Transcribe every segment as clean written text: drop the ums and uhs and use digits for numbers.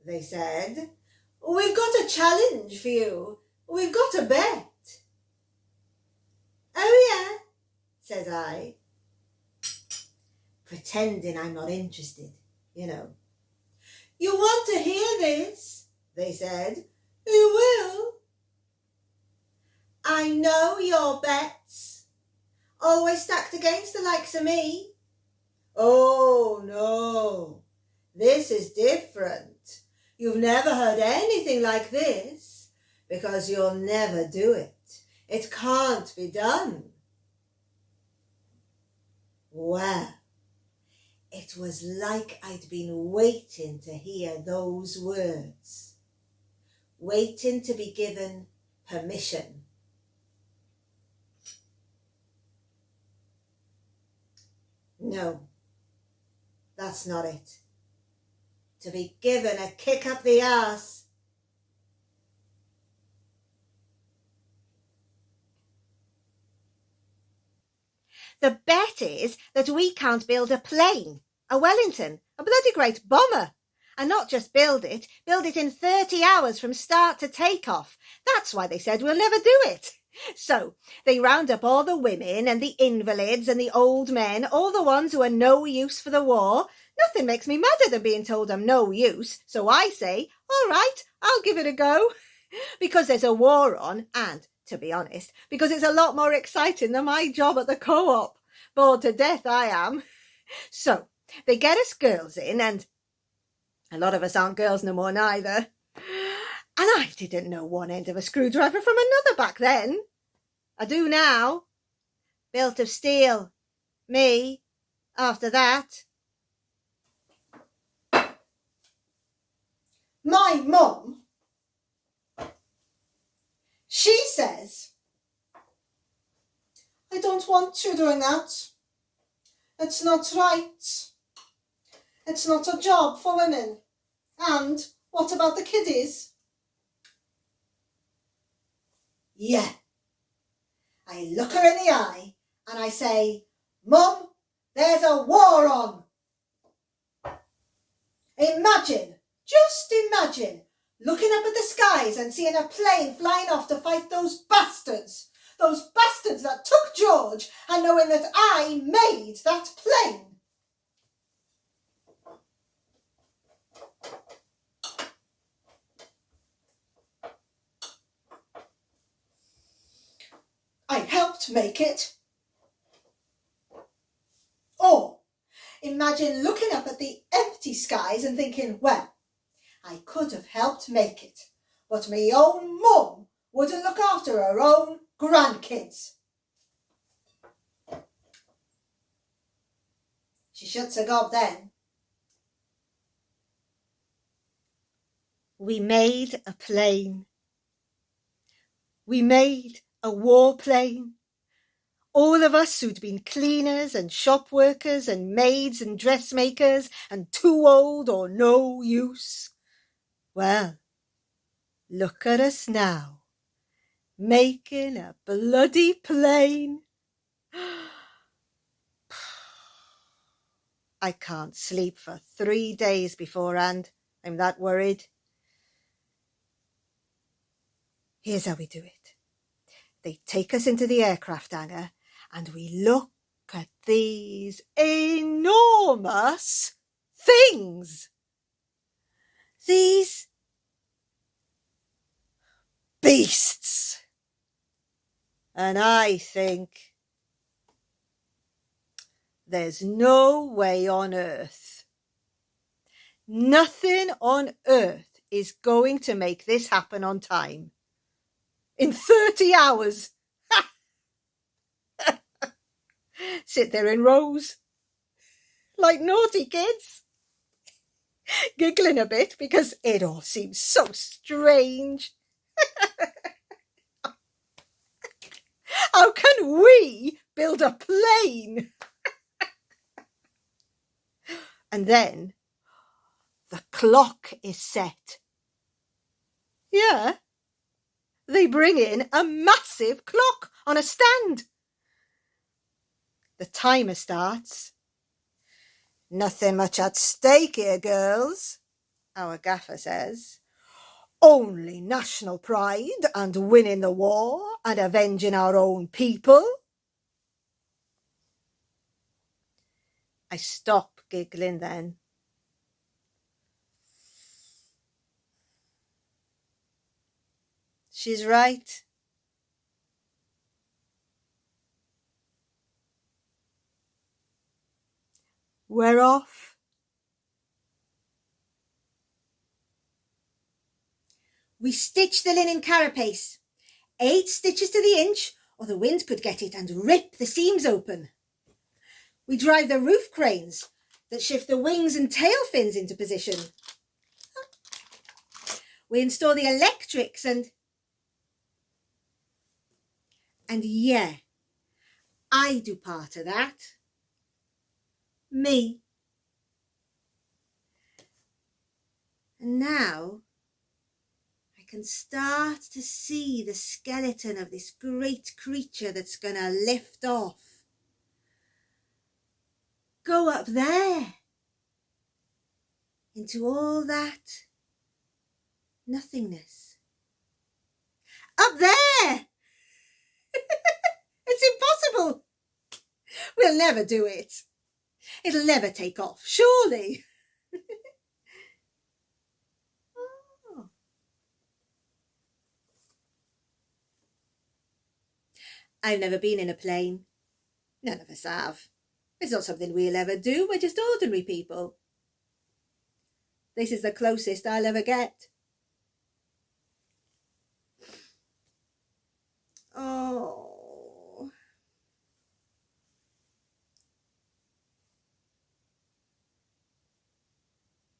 they said. We've got a challenge for you. We've got a bet. Oh, yeah, says I, pretending I'm not interested, you know. You want to hear this? They said. You will. I know your bets. Always stacked against the likes of me. Oh, no. This is different. You've never heard anything like this, because you'll never do it. It can't be done. Well, it was like I'd been waiting to hear those words, waiting to be given permission. No, that's not it. To be given a kick up the arse. The bet is that we can't build a plane, a Wellington, a bloody great bomber. And not just build it in 30 hours from start to takeoff. That's why they said we'll never do it. So they round up all the women and the invalids and the old men, all the ones who are no use for the war. Nothing makes me madder than being told I'm no use. So I say, all right, I'll give it a go. Because there's a war on, and, to be honest, because it's a lot more exciting than my job at the co-op. Bored to death I am. So they get us girls in, and a lot of us aren't girls no more neither. And I didn't know one end of a screwdriver from another back then. I do now. Built of steel. Me. After that. My mum, she says, I don't want you doing that. It's not right. It's not a job for women. And what about the kiddies? Yeah. I look her in the eye and I say, Mum, there's a war on. Imagine, just imagine, looking up at the skies and seeing a plane flying off to fight those bastards that took George, and knowing that I made that plane. I helped make it. Or imagine looking up at the empty skies and thinking, well, I could have helped make it, but me own mum wouldn't look after her own grandkids. She shuts her gob then. We made a plane. We made a war plane. All of us who'd been cleaners and shop workers and maids and dressmakers and too old or no use. Well, look at us now, making a bloody plane. I can't sleep for 3 days beforehand. I'm that worried. Here's how we do it. They take us into the aircraft hangar and we look at these enormous things. These beasts. And I think, there's no way on earth, nothing on earth is going to make this happen on time. In 30 hours. Sit there in rows, like naughty kids, giggling a bit because it all seems so strange. How can we build a plane? And then the clock is set. Yeah. They bring in a massive clock on a stand. The timer starts. Nothing much at stake here, girls. our gaffer says. Only national pride and winning the war and avenging our own people. I stop giggling then. She's right. We're off. We stitch the linen carapace, 8 stitches to the inch, or the wind could get it and rip the seams open. We drive the roof cranes that shift the wings and tail fins into position. We install the electrics and yeah, I do part of that. Me. And now I can start to see the skeleton of this great creature that's gonna lift off. Go up there into all that nothingness. Up there! It's impossible. We'll never do it. It'll never take off, surely. Oh. I've never been in a plane. None of us have. It's not something we'll ever do. We're just ordinary people. This is the closest I'll ever get. Oh.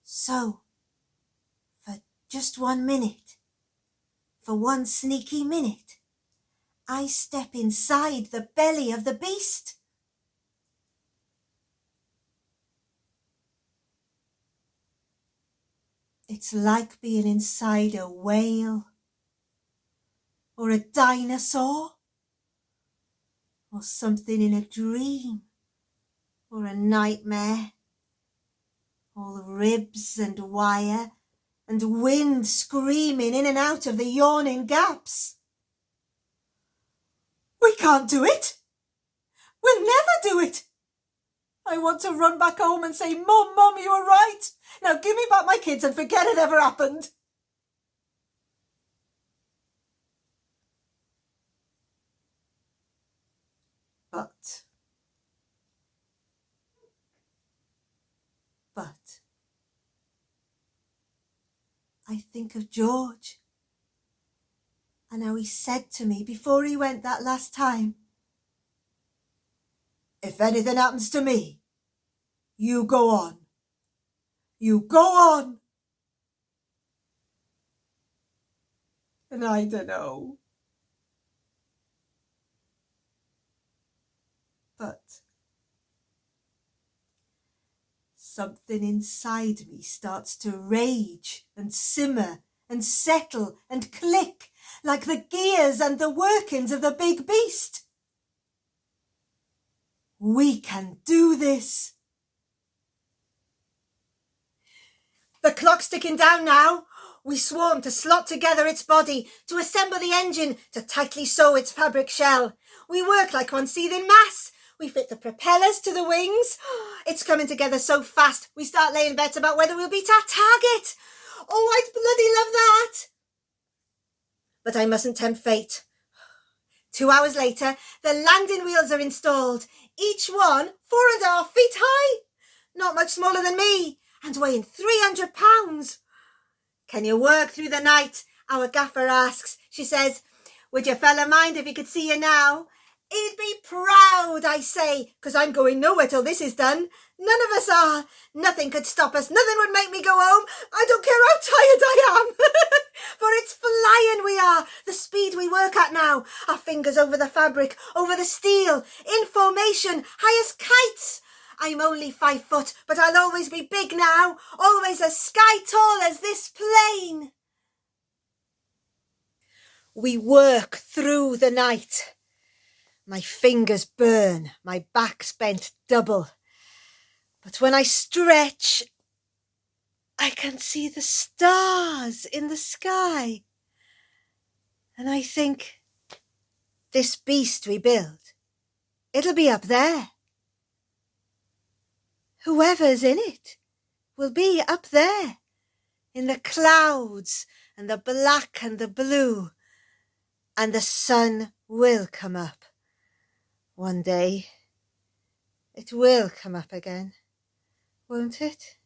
So, for just 1 minute, for one sneaky minute, I step inside the belly of the beast. It's like being inside a whale, or a dinosaur, or something in a dream, or a nightmare. All ribs and wire, and wind screaming in and out of the yawning gaps. We can't do it. We'll never do it. I want to run back home and say, Mum, you were right. Now give me back my kids and forget it ever happened. But I think of George and how he said to me before he went that last time, if anything happens to me, you go on. You go on. And I don't know. But something inside me starts to rage and simmer and settle and click like the gears and the workings of the big beast. We can do this. The clock's ticking down now. We swarm to slot together its body, to assemble the engine, to tightly sew its fabric shell. We work like one seething mass. We fit the propellers to the wings. It's coming together so fast, we start laying bets about whether we'll beat our target. Oh, I'd bloody love that. But I mustn't tempt fate. 2 hours later, the landing wheels are installed, each one 4.5 feet high. Not much smaller than me, and weighing 300 pounds. Can you work through the night? Our gaffer asks. She says, would your fella mind if he could see you now? He'd be proud, I say, 'cause I'm going nowhere till this is done. None of us are. Nothing could stop us. Nothing would make me go home. I don't care how tired I am. For it's flying we are. The speed we work at now. Our fingers over the fabric, over the steel. In formation, high as kites. I'm only 5 foot, but I'll always be big now. Always as sky tall as this plane. We work through the night. My fingers burn, my back's bent double. But when I stretch, I can see the stars in the sky. And I think, this beast we build, it'll be up there. Whoever's in it will be up there, in the clouds and the black and the blue, and the sun will come up. One day, it will come up again, won't it?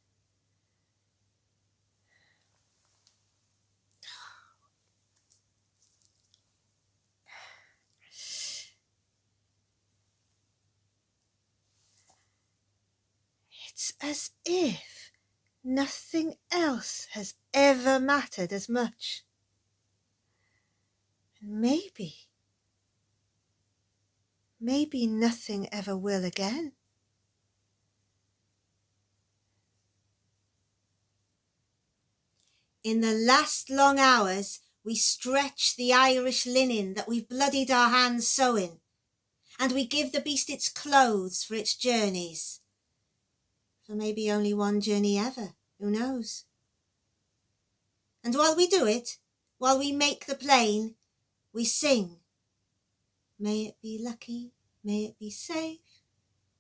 It's as if nothing else has ever mattered as much. And maybe nothing ever will again. In the last long hours, we stretch the Irish linen that we've bloodied our hands sewing, and we give the beast its clothes for its journeys. For maybe only one journey ever, who knows? And while we do it, while we make the plane, we sing. May it be lucky, may it be safe,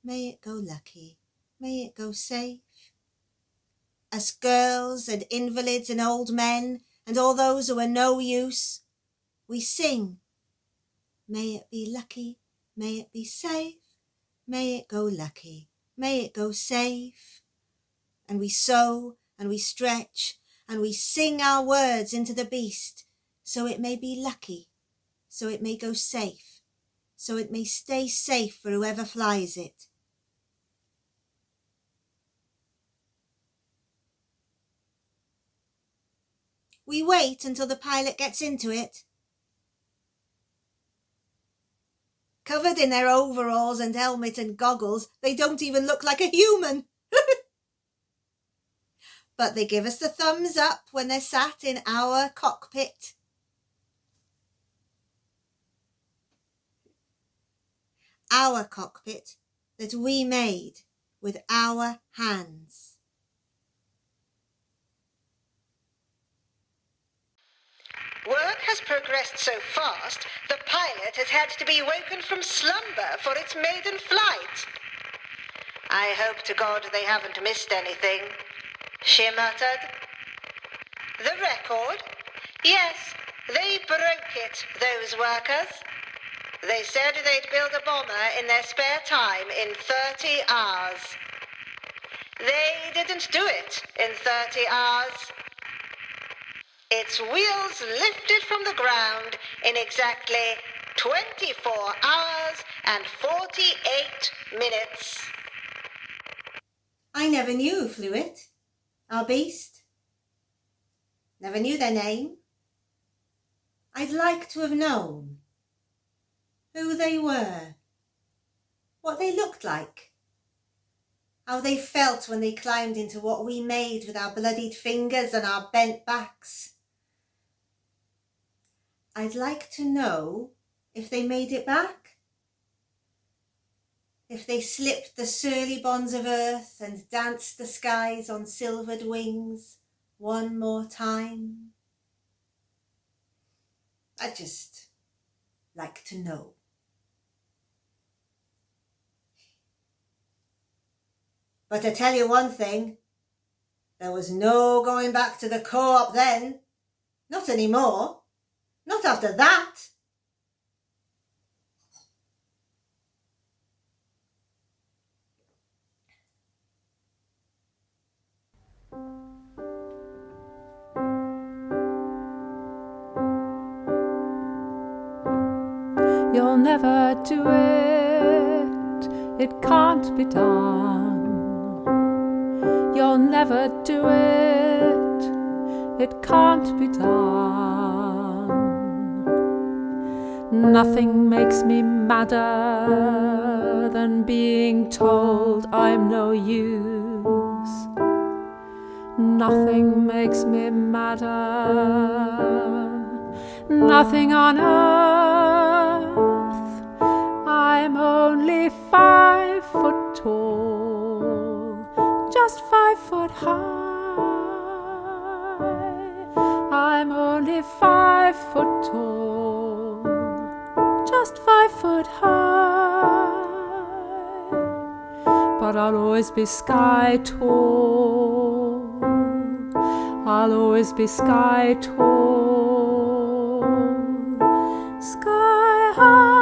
may it go lucky, may it go safe. Us girls and invalids and old men and all those who are no use, we sing. May it be lucky, may it be safe, may it go lucky, may it go safe. And we sew and we stretch and we sing our words into the beast, so it may be lucky, so it may go safe, so it may stay safe for whoever flies it. We wait until the pilot gets into it. Covered in their overalls and helmet and goggles, they don't even look like a human. But they give us the thumbs up when they're sat in our cockpit. Our cockpit that we made with our hands. Work has progressed so fast, the pilot has had to be woken from slumber for its maiden flight. I hope to God they haven't missed anything, she muttered. The record? Yes, they broke it, those workers. They said they'd build a bomber in their spare time in 30 hours. They didn't do it in 30 hours. Its wheels lifted from the ground in exactly 24 hours and 48 minutes. I never knew who flew it, our beast. Never knew their name. I'd like to have known who they were, what they looked like, how they felt when they climbed into what we made with our bloodied fingers and our bent backs. I'd like to know if they made it back, if they slipped the surly bonds of earth and danced the skies on silvered wings one more time. I'd just like to know. But I tell you one thing, there was no going back to the co-op then. Not anymore. Not after that. You'll never do it, it can't be done. You'll never do it can't be done. Nothing makes me madder than being told I'm no use. Nothing makes me madder, nothing on earth. I'm only 5 foot tall, just 5 foot high. only 5 foot tall, just 5 foot high, but I'll always be sky tall. I'll always be sky tall, sky high.